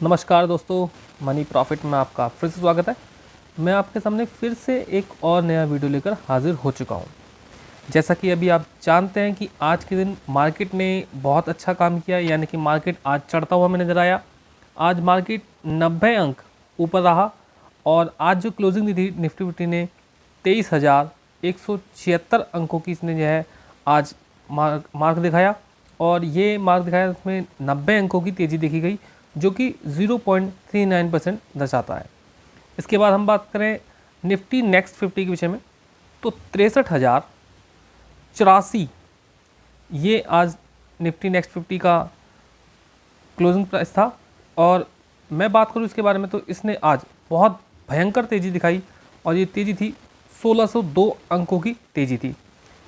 नमस्कार दोस्तों, money profit में आपका फिर से स्वागत है। मैं आपके सामने फिर से एक और नया वीडियो लेकर हाजिर हो चुका हूं। जैसा कि अभी आप जानते हैं कि आज के दिन मार्केट ने बहुत अच्छा काम किया, यानी कि मार्केट आज चढ़ता हुआ हमें नज़र आया। आज मार्केट 90 अंक ऊपर रहा और आज जो क्लोजिंग दी थी निफ्टी फिफ्टी ने 23,176 अंकों की इसने जो है आज मार्क दिखाया और ये मार्क दिखाया, उसमें 90 अंकों की तेज़ी देखी गई जो कि 0.39% दर्शाता है। इसके बाद हम बात करें निफ्टी नेक्स्ट 50 के विषय में, तो 63,084 ये आज निफ्टी नेक्स्ट 50 का क्लोजिंग प्राइस था। और मैं बात करूं इसके बारे में, तो इसने आज बहुत भयंकर तेज़ी दिखाई और ये तेज़ी थी 1602 अंकों की तेज़ी थी,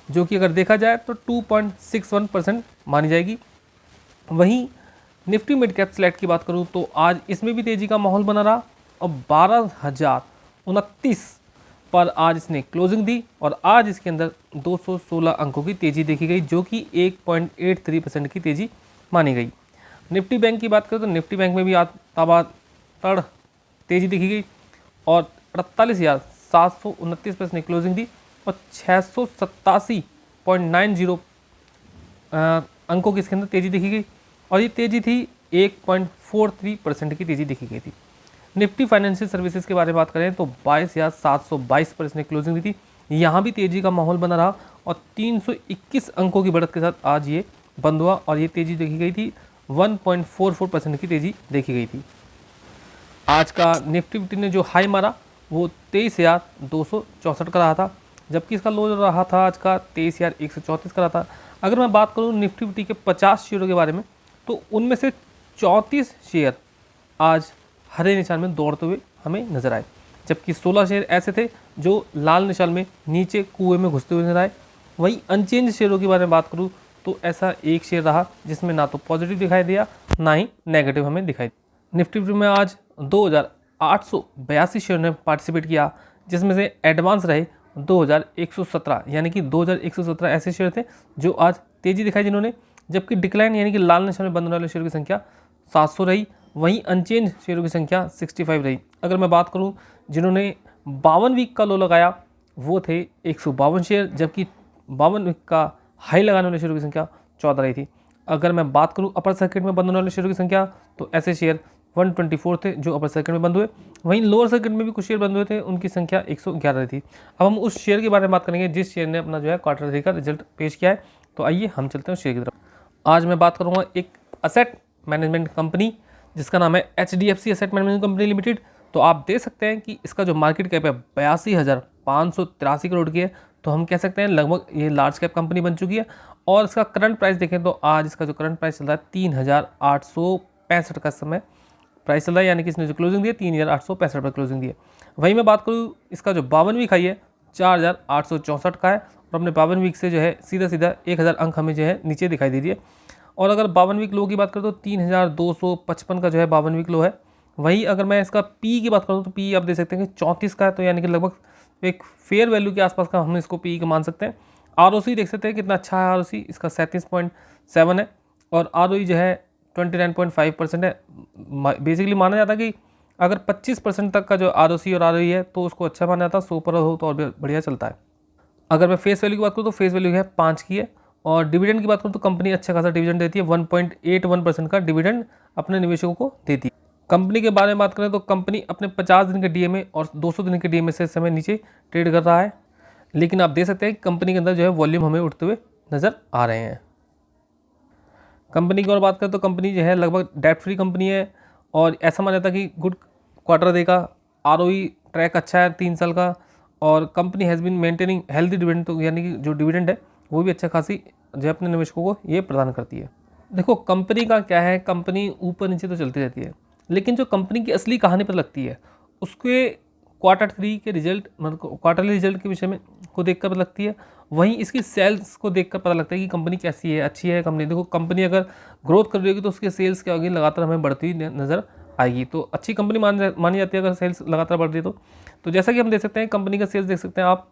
जो कि अगर देखा जाए तो 2.61% मानी जाएगी। वहीं निफ्टी मिड कैप सेलेक्ट की बात करूं तो आज इसमें भी तेज़ी का माहौल बना रहा और 12,029 पर आज इसने क्लोजिंग दी और आज इसके अंदर 216 अंकों की तेज़ी देखी गई, जो कि 1.83% की तेज़ी मानी गई। निफ्टी बैंक की बात करें तो निफ्टी बैंक में भी आज तड़ तेज़ी देखी गई और 48,729 पर इसने क्लोजिंग दी और 687.90 अंकों की इसके अंदर तेज़ी देखी गई और ये तेज़ी थी 1.43% की तेज़ी देखी गई थी। निफ्टी फाइनेंशियल सर्विसेज के बारे में बात करें तो 22,722 पर इसने क्लोजिंग दी थी। यहाँ भी तेज़ी का माहौल बना रहा और 321 अंकों की बढ़त के साथ आज ये बंद हुआ और ये तेज़ी देखी गई थी 1.44% की तेज़ी देखी गई थी। आज का निफ्टी फिफ्टी ने जो हाई मारा वो 23,264 का रहा था, जबकि इसका लो रहा था आज का 23,134 का रहा था। अगर मैं बात करूँ निफ्टी फिफ्टी के 50 शेयरों के बारे में, तो उनमें से 34 शेयर आज हरे निशान में दौड़ते हुए हमें नजर आए, जबकि 16 शेयर ऐसे थे जो लाल निशान में नीचे कुएं में घुसते हुए नजर आए। वहीं अनचेंज शेयरों के बारे में बात करूं तो ऐसा एक शेयर रहा जिसमें ना तो पॉजिटिव दिखाई दिया ना ही नेगेटिव हमें दिखाई दिया। निफ्टी में आज 2,882 शेयर ने पार्टिसिपेट किया, जिसमें से एडवांस रहे 2,117, यानी कि 2,117 ऐसे शेयर थे जो आज तेज़ी दिखाई जिन्होंने, जबकि डिक्लाइन यानी कि लाल निशान में बंद होने वाले शेयरों की संख्या 700 रही। वहीं अनचेंज शेयरों की संख्या 65 रही। अगर मैं बात करूं जिन्होंने 52 वीक का लो लगाया वो थे 152 शेयर, जबकि 52 वीक का हाई लगाने वाले शेयरों की संख्या 14 रही थी। अगर मैं बात करूं अपर सर्किट में बंद होने वाले शेयरों की संख्या, तो ऐसे शेयर 124 थे जो अपर सर्किट में बंद हुए। वहीं लोअर सर्किट में भी कुछ शेयर बंद हुए थे, उनकी संख्या 111 थी। अब हम उस शेयर के बारे में बात करेंगे जिस शेयर ने अपना जो है क्वार्टर 3 का रिजल्ट पेश किया है। तो आइए हम चलते हैं उस शेयर की तरफ। आज मैं बात करूंगा एक असेट मैनेजमेंट कंपनी जिसका नाम है HDFC asset management company limited. तो आप देख सकते हैं कि इसका जो मार्केट कैप है 82,583 करोड़ की है, तो हम कह सकते हैं लगभग ये लार्ज कैप कंपनी बन चुकी है। और इसका करंट प्राइस देखें तो आज इसका जो करंट प्राइस चल रहा है 3,865 का समय प्राइस चल रहा है, यानी कि इसने जो क्लोजिंग दी है 3,865 पर क्लोजिंग दी है। वहीं मैं बात करूँ इसका जो 52 वीक हाई है 4,864 का है और अपने 52 वीक से जो है सीधा 1,000 अंक हमें जो है नीचे दिखाई दे रही है। और अगर 52 वीक लो की बात करें तो 3,255 का जो है 52 वीक लो है। वहीं अगर मैं इसका पी की बात करूँ तो पी आप देख सकते हैं कि 34 का है, तो यानी कि लगभग एक फेयर वैल्यू के आसपास का हम इसको पी का मान सकते हैं। ROC देख सकते हैं कितना अच्छा है, ROC इसका 37.7 है और ROE जो है 29.5% है। बेसिकली माना जाता है कि अगर 25% तक का जो ROC और ROE है तो उसको अच्छा माना जाता है, 100 पर हो तो और भी बढ़िया चलता है। अगर मैं फेस वैल्यू की बात करूँ तो फेस वैल्यू है 5 की है। और डिविडेंड की बात करूँ तो कंपनी अच्छा खासा डिविडेंड देती है, 1.81% का डिविडेंड अपने निवेशकों को देती है। कंपनी के बारे में बात करें तो कंपनी अपने 50 दिन के DMA और 200 दिन के DMA से समय नीचे ट्रेड कर रहा है, लेकिन आप देख सकते हैं कि कंपनी के अंदर जो है वॉल्यूम हमें उठते हुए नज़र आ रहे हैं। कंपनी की और बात करें तो कंपनी जो है लगभग डेट फ्री कंपनी है और ऐसा माना जाता है कि गुड क्वार्टर देगा। ROE ट्रैक अच्छा है 3 साल का और company has been maintaining healthy dividend, तो यानी कि जो डिविडेंड है वो भी अच्छा खासी जो अपने निवेशकों को ये प्रदान करती है। देखो कंपनी का क्या है, कंपनी ऊपर नीचे तो चलती रहती है, लेकिन जो कंपनी की असली कहानी पर लगती है उसके क्वार्टर 3 के रिजल्ट, मतलब क्वार्टरली रिजल्ट के विषय में को देखकर पता लगती है। वहीं इसकी सेल्स को देखकर पता लगता है कि कंपनी कैसी है, अच्छी है कंपनी। देखो कंपनी अगर ग्रोथ कर रही होगी तो उसकी सेल्स क्या होगी, लगातार हमें बढ़ती हुई नज़र आएगी, तो अच्छी कंपनी मानी जाती है अगर सेल्स लगातार बढ़ रही है तो जैसा कि हम देख सकते हैं कंपनी का सेल्स देख सकते हैं आप,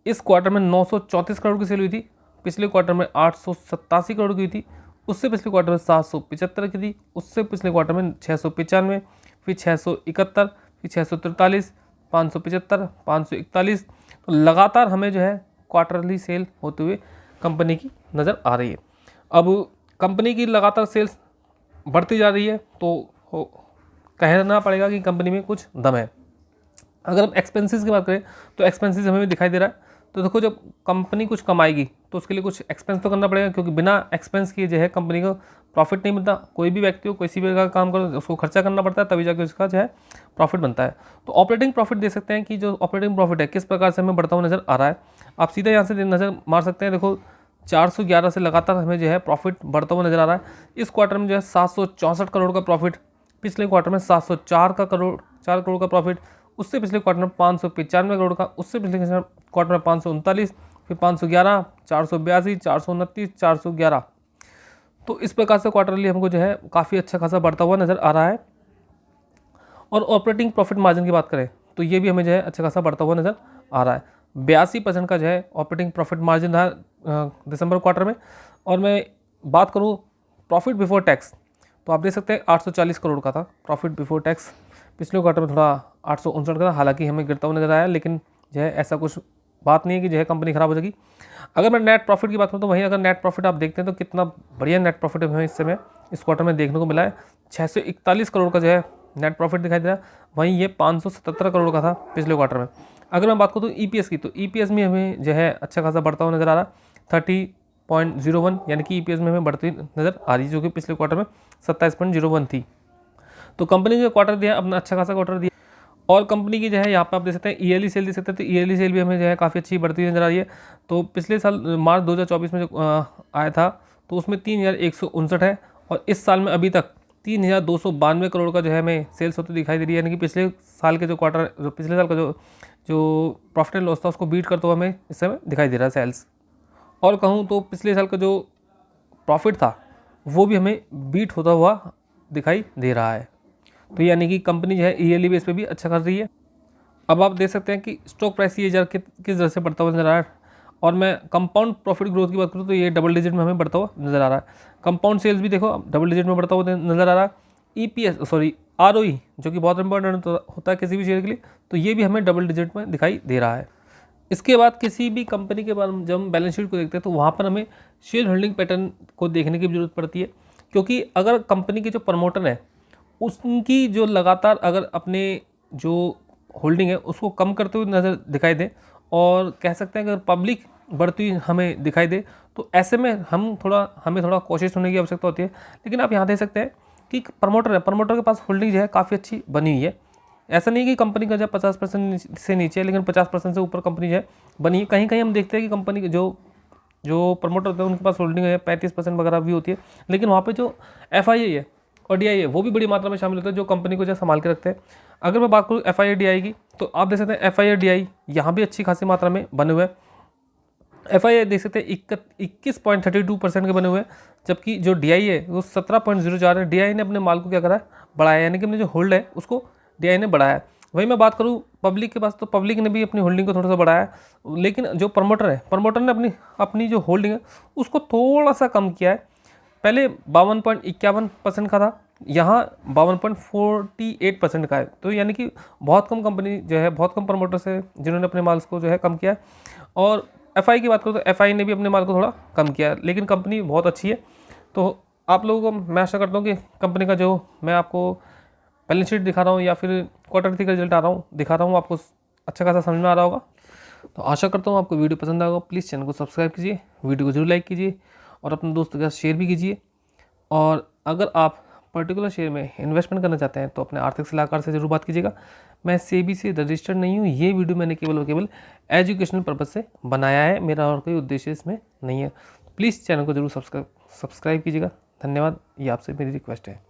इस क्वार्टर में 934 करोड़ की सेल हुई थी, पिछले क्वार्टर में 887 करोड़ की हुई थी उससे पिछले क्वार्टर में 775 की थी, उससे पिछले क्वार्टर में 695, फिर 671, फिर 643, 575, 541। तो लगातार हमें जो है क्वार्टरली सेल होते हुए कंपनी की नज़र आ रही है। अब कंपनी की लगातार सेल्स बढ़ती जा रही है तो कहना पड़ेगा कि कंपनी में कुछ दम है। अगर हम एक्सपेंसेस की बात करें तो एक्सपेंसेस हमें भी दिखाई दे रहा है। तो देखो, जब कंपनी कुछ कमाएगी तो उसके लिए कुछ एक्सपेंस तो करना पड़ेगा, क्योंकि बिना एक्सपेंस किए जो है कंपनी को प्रॉफिट नहीं मिलता। कोई भी व्यक्ति हो, किसी भी का काम करो, उसको खर्चा करना पड़ता है, तभी जाके उसका जो है प्रॉफिट बनता है। तो ऑपरेटिंग प्रॉफिट देख सकते हैं कि जो ऑपरेटिंग प्रॉफिट है किस प्रकार से हमें बढ़ता हुआ नजर आ रहा है। आप सीधे यहाँ से नज़र मार सकते हैं। देखो, 411 से लगातार हमें जो है प्रॉफिट बढ़ता हुआ नजर आ रहा है। इस क्वार्टर में जो है 764 करोड़ का प्रॉफिट, पिछले क्वार्टर में 704 4 करोड़ का प्रॉफिट, उससे पिछले क्वार्टर में 595 करोड़ का, उससे पिछले क्वार्टर में 539, फिर 511, 482, 429, 411। तो इस प्रकार से क्वार्टरली हमको जो है काफ़ी अच्छा खासा बढ़ता हुआ नज़र आ रहा है। और ऑपरेटिंग प्रॉफिट मार्जिन की बात करें तो ये भी हमें जो है अच्छा खासा बढ़ता हुआ नज़र आ रहा है। 82% का जो है ऑपरेटिंग प्रॉफिट मार्जिन रहा दिसंबर क्वार्टर में। और मैं बात करूँ प्रॉफिट बिफोर टैक्स, तो आप देख सकते हैं 840 करोड़ का था प्रॉफिट बिफोर टैक्स। पिछले क्वार्टर में थोड़ा 859 का था, हालांकि हमें गिरता हुआ नजर आया, लेकिन जो है ऐसा कुछ बात नहीं है कि जो है कंपनी खराब हो जाएगी। अगर मैं नेट प्रॉफिट की बात करूँ तो वहीं अगर नेट प्रॉफिट आप देखते हैं तो कितना बढ़िया नेट प्रॉफिट हमें इस समय इस क्वार्टर में देखने को मिला है। 641 करोड़ का जो है नेट प्रॉफिट दिखाई दे रहा है, वहीं ये 577 करोड़ का था पिछले क्वार्टर में। अगर मैं बात करूँ तो ईपीएस की, तो ईपीएस में हमें जो है अच्छा खासा बढ़ता हुआ नजर आ रहा है 30.01, यानी कि ईपीएस में हमें बढ़ती नजर आ रही है, जो कि पिछले क्वार्टर में 27.01 थी। तो कंपनी ने क्वार्टर दिया अपना अच्छा खासा क्वार्टर दिया। और कंपनी की जो है यहाँ पे आप देख सकते हैं ईयरली सेल देख सकते हैं, तो ईयरली सेल भी हमें जो है काफ़ी अच्छी बढ़ती नजर आ रही है। तो पिछले साल मार्च 2024 में जो आया था तो उसमें 3159 है, और इस साल में अभी तक 3292 करोड़ का जो है हमें सेल्स होती दिखाई दे रही है, यानी कि पिछले साल के जो क्वार्टर, पिछले साल का जो प्रॉफिट एंड लॉस था उसको बीट करते हुए हमें इस समय दिखाई दे रहा है सेल्स। और कहूँ तो पिछले साल का जो प्रॉफिट था वो भी हमें बीट होता हुआ दिखाई दे रहा है। तो यानी कि कंपनी जो है ईयरली बेस पे भी अच्छा कर रही है। अब आप देख सकते हैं कि स्टॉक प्राइस ये किस तरह से बढ़ता हुआ नजर आ रहा है। और मैं कंपाउंड प्रॉफिट ग्रोथ की बात करूँ तो ये डबल डिजिट में हमें बढ़ता हुआ नजर आ रहा है। कंपाउंड सेल्स भी देखो डबल डिजिट में बढ़ता हुआ नजर आ रहा है। ROE जो कि बहुत इंपॉर्टेंट होता है किसी भी शेयर के लिए, तो ये भी हमें डबल डिजिट में दिखाई दे रहा है। इसके बाद किसी भी कंपनी के बारे में जब हम बैलेंस शीट को देखते हैं तो वहाँ पर हमें शेयर होल्डिंग पैटर्न को देखने की जरूरत पड़ती है, क्योंकि अगर कंपनी के जो प्रमोटर है उनकी जो लगातार अगर अपने जो होल्डिंग है उसको कम करते हुए नज़र दिखाई दे, और कह सकते हैं अगर पब्लिक बढ़ती हुई हमें दिखाई दे, तो ऐसे में हमें थोड़ा कोशिश होने की आवश्यकता होती है। लेकिन आप यहाँ देख सकते हैं कि प्रमोटर है, प्रमोटर के पास होल्डिंग जो है काफ़ी अच्छी बनी हुई है। ऐसा नहीं कि कंपनी का जो 50% से नीचे है, लेकिन 50% से ऊपर कंपनी जो है बनी है। कहीं कहीं हम देखते हैं कि कंपनी के जो प्रमोटर होते हैं उनके पास होल्डिंग है 35% वगैरह भी होती है, लेकिन वहाँ पे जो FII है और DI है वो भी बड़ी मात्रा में शामिल होते हैं, जो कंपनी को जो संभाल के रखते हैं। अगर मैं बात करूँ FII DI की, तो आप देख सकते हैं FII DI यहाँ भी अच्छी खासी मात्रा में बने हुए हैं। FII देख सकते हैं 21.32% के बने हुए हैं, जबकि जो DI है वो 17.04 है। DI ने अपने माल को क्या करा है, बढ़ाया, यानी कि अपने जो होल्ड है उसको DI ने बढ़ाया है। वहीं मैं बात करूँ पब्लिक के पास, तो पब्लिक ने भी अपनी होल्डिंग को थोड़ा सा बढ़ाया है, लेकिन जो प्रमोटर है, प्रमोटर ने अपनी जो होल्डिंग है उसको थोड़ा सा कम किया है। पहले 52.51% का था, यहाँ 52.48% का है। तो यानी कि बहुत कम कंपनी जो है, बहुत कम प्रमोटर्स है जिन्होंने अपने माल को जो है कम किया है। और FI की बात करूँ तो FI ने भी अपने माल को थोड़ा कम किया है, लेकिन कंपनी बहुत अच्छी है। तो आप लोगों को मैं आशा करता हूँ कि कंपनी का जो मैं आपको बैलेंस शीट दिखा रहा हूँ या फिर क्वार्टर थ्री का रिजल्ट दिखा रहा हूँ आपको अच्छा खासा समझ में आ रहा होगा। तो आशा करता हूँ आपको वीडियो पसंद आएगा। प्लीज़ चैनल को सब्सक्राइब कीजिए, वीडियो को जरूर लाइक कीजिए और अपने दोस्तों के साथ शेयर भी कीजिए। और अगर आप पर्टिकुलर शेयर में इन्वेस्टमेंट करना चाहते हैं तो अपने आर्थिक सलाहकार से जरूर बात कीजिएगा। मैं SEBI से रजिस्टर्ड नहीं हूँ, ये वीडियो मैंने केवल और केवल एजुकेशनल पर्पज़ से बनाया है, मेरा और कोई उद्देश्य इसमें नहीं है। प्लीज़ चैनल को जरूर सब्सक्राइब कीजिएगा। धन्यवाद, ये आपसे मेरी रिक्वेस्ट है।